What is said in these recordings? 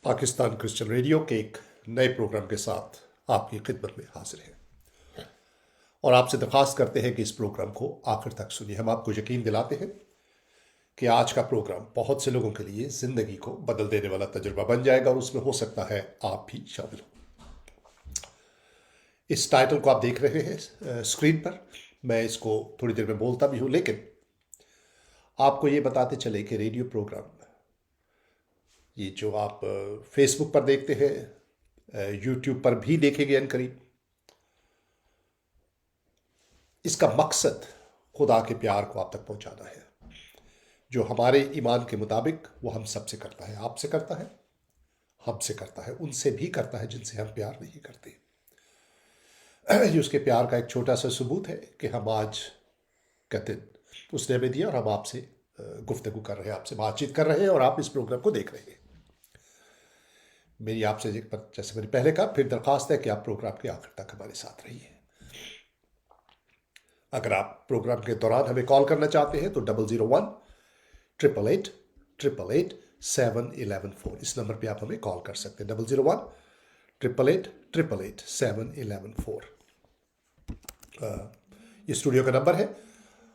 Pakistan Christian radio के एक नए प्रोग्राम के साथ आपकी खिदमत में हाजिर हैं और आपसे दरख्वास्त करते हैं कि इस प्रोग्राम को आखिर तक सुनिए। हम आपको यकीन दिलाते हैं कि आज का प्रोग्राम बहुत से लोगों के लिए ज़िंदगी को बदल देने वाला तजुर्बा बन जाएगा और उसमें हो सकता है आप भी शामिल हो। इस टाइटल को आप देख रहे हैं स्क्रीन पर। मैं इसको थोड़ी देर में बोलता भी हूँ, लेकिन आपको ये बताते चले कि रेडियो प्रोग्राम ये जो आप फेसबुक पर देखते हैं, यूट्यूब पर भी देखेंगे अनकरीब, इसका मकसद खुदा के प्यार को आप तक पहुंचाना है, जो हमारे ईमान के मुताबिक वो हम सबसे करता है, आपसे करता है, हमसे करता है, उनसे भी करता है जिनसे हम प्यार नहीं करते। ये उसके प्यार का एक छोटा सा सबूत है कि हम आज का दिन उसने हमें दिया और हम आपसे गुफ्तगू कर रहे हैं, आपसे बातचीत कर रहे हैं और आप इस प्रोग्राम को देख रहे हैं। मेरी आपसे जैसे मैंने पहले कहा, फिर दरख्वास्त है कि आप प्रोग्राम के आखिर तक हमारे साथ रहिए। अगर आप प्रोग्राम के दौरान हमें कॉल करना चाहते हैं तो 001-888-711-4 इस नंबर पे आप हमें कॉल कर सकते हैं। 001-888-711-4 ये स्टूडियो का नंबर है।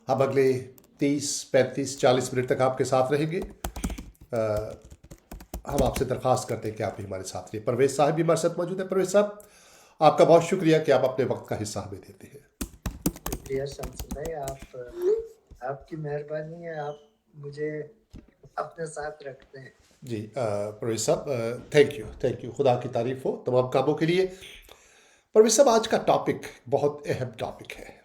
हम अगले 30-35-40 मिनट तक आपके साथ रहेंगे। हम आपसे दरख्वास्त करते हैं कि आप भी हमारे साथ रहिए। परवेज साहब भी हमारे साथ मौजूद है। परवेज साहब, आपका बहुत शुक्रिया कि आप अपने वक्त का हिस्सा हमें देते हैं। शुक्रिया शम्स भाई, आपकी मेहरबानी है, आप मुझे अपने साथ रखते हैं। जी परवेज साहब, थैंक यू, खुदा की तारीफ हो तमाम कामों के लिए। परवेज साहब, आज का टॉपिक बहुत अहम टॉपिक है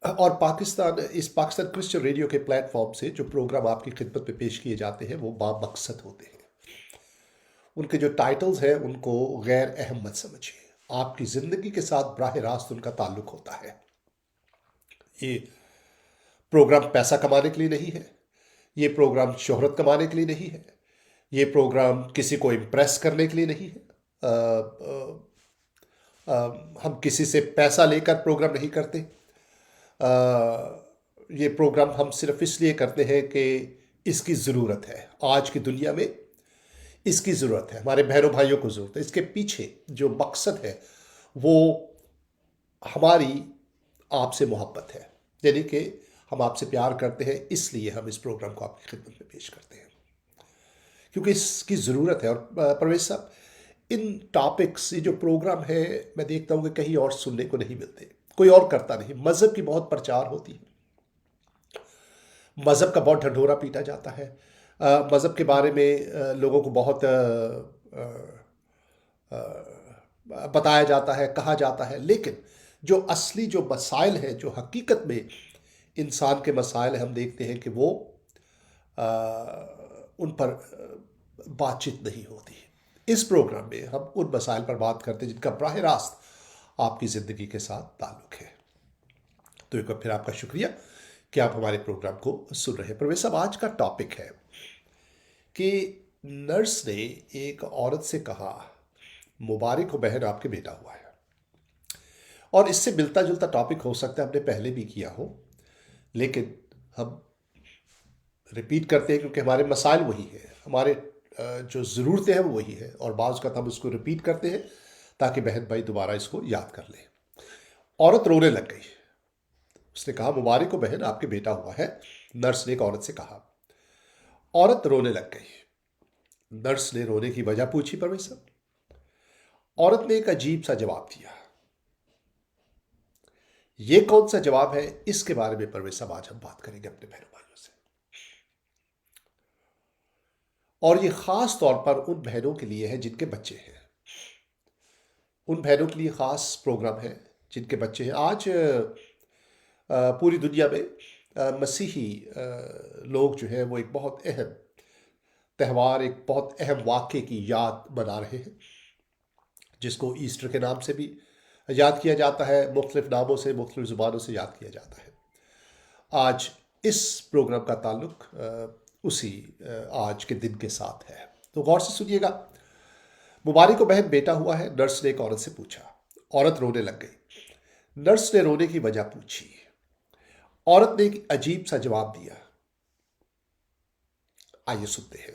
और पाकिस्तान क्रिश्चियन रेडियो के प्लेटफॉर्म से जो प्रोग्राम आपकी खिदमत में पेश किए जाते हैं वो बामकसद होते हैं। उनके जो टाइटल्स हैं उनको गैर अहम मत समझिए। आपकी ज़िंदगी के साथ बराह रास्त उनका ताल्लुक होता है। ये प्रोग्राम पैसा कमाने के लिए नहीं है, ये प्रोग्राम शोहरत कमाने के लिए नहीं है, ये प्रोग्राम किसी को इम्प्रेस करने के लिए नहीं है। हम किसी से पैसा लेकर प्रोग्राम नहीं करते। ये प्रोग्राम हम सिर्फ इसलिए करते हैं कि इसकी ज़रूरत है, आज की दुनिया में इसकी ज़रूरत है, हमारे बहनों भाइयों को ज़रूरत है। इसके पीछे जो मकसद है वो हमारी आपसे मोहब्बत है, यानी कि हम आपसे प्यार करते हैं, इसलिए हम इस प्रोग्राम को आपकी खिदमत में पेश करते हैं क्योंकि इसकी ज़रूरत है। और परवेज साहब, इन टॉपिक्स, ये जो प्रोग्राम है, मैं देखता हूँ कि कहीं और सुनने को नहीं मिलते, कोई और करता नहीं। मज़हब की बहुत प्रचार होती है, मज़हब का बहुत ढंढोरा पीटा जाता है, मज़हब के बारे में लोगों को बहुत बताया जाता है, कहा जाता है, लेकिन जो असली जो मसाइल हैं, जो हकीकत में इंसान के मसाइल हैं, हम देखते हैं कि वो उन पर बातचीत नहीं होती। इस प्रोग्राम में हम उन मसाइल पर बात करते हैं जिनका बराह रास्त आपकी ज़िंदगी के साथ ताल्लुक़ है। तो एक बार फिर आपका शुक्रिया कि आप हमारे प्रोग्राम को सुन रहे हैं। परवेज साहब, आज का टॉपिक है कि नर्स ने एक औरत से कहा, मुबारक हो बहन, आपके बेटा हुआ है। और इससे मिलता जुलता टॉपिक हो सकता है हमने पहले भी किया हो, लेकिन हम रिपीट करते हैं क्योंकि हमारे मसाइल वही है, हमारे जो ज़रूरतें हैं वो वही है, और बाज़ का हम उसको रिपीट करते हैं ताकि बहन भाई दोबारा इसको याद कर ले। औरत रोने लग गई। उसने कहा, मुबारक हो बहन, आपके बेटा हुआ है। नर्स ने एक औरत से कहा। औरत रोने लग गई। नर्स ने रोने की वजह पूछी। परवेज साहब, औरत ने एक अजीब सा जवाब दिया। ये कौन सा जवाब है, इसके बारे में परवेज साहब आज हम बात करेंगे अपने बहनों भाइयों से, और ये खास तौर पर उन बहनों के लिए है जिनके बच्चे हैं। उन बहनों के लिए खास प्रोग्राम है जिनके बच्चे हैं। आज पूरी दुनिया में मसीही लोग जो है वो एक बहुत अहम त्यौहार, एक बहुत अहम वाक़े की याद मना रहे हैं, जिसको ईस्टर के नाम से भी याद किया जाता है, मुख्तलिफ नामों से, मुख्तलिफ ज़ुबानों से याद किया जाता है। आज इस प्रोग्राम का ताल्लुक उसी आज के दिन के साथ है। तो गौर से सुनिएगा। मुबारक को बहन, बेटा हुआ है। नर्स ने एक औरत से पूछा। औरत रोने लग गई। नर्स ने रोने की वजह पूछी। औरत ने एक अजीब सा जवाब दिया। आइए सुनते हैं।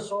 100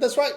That's right.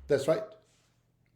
that's right.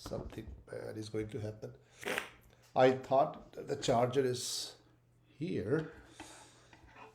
something bad is going to happen. I thought the charger is here.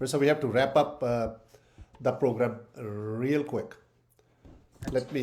So we have to wrap up the program real quick. Let me,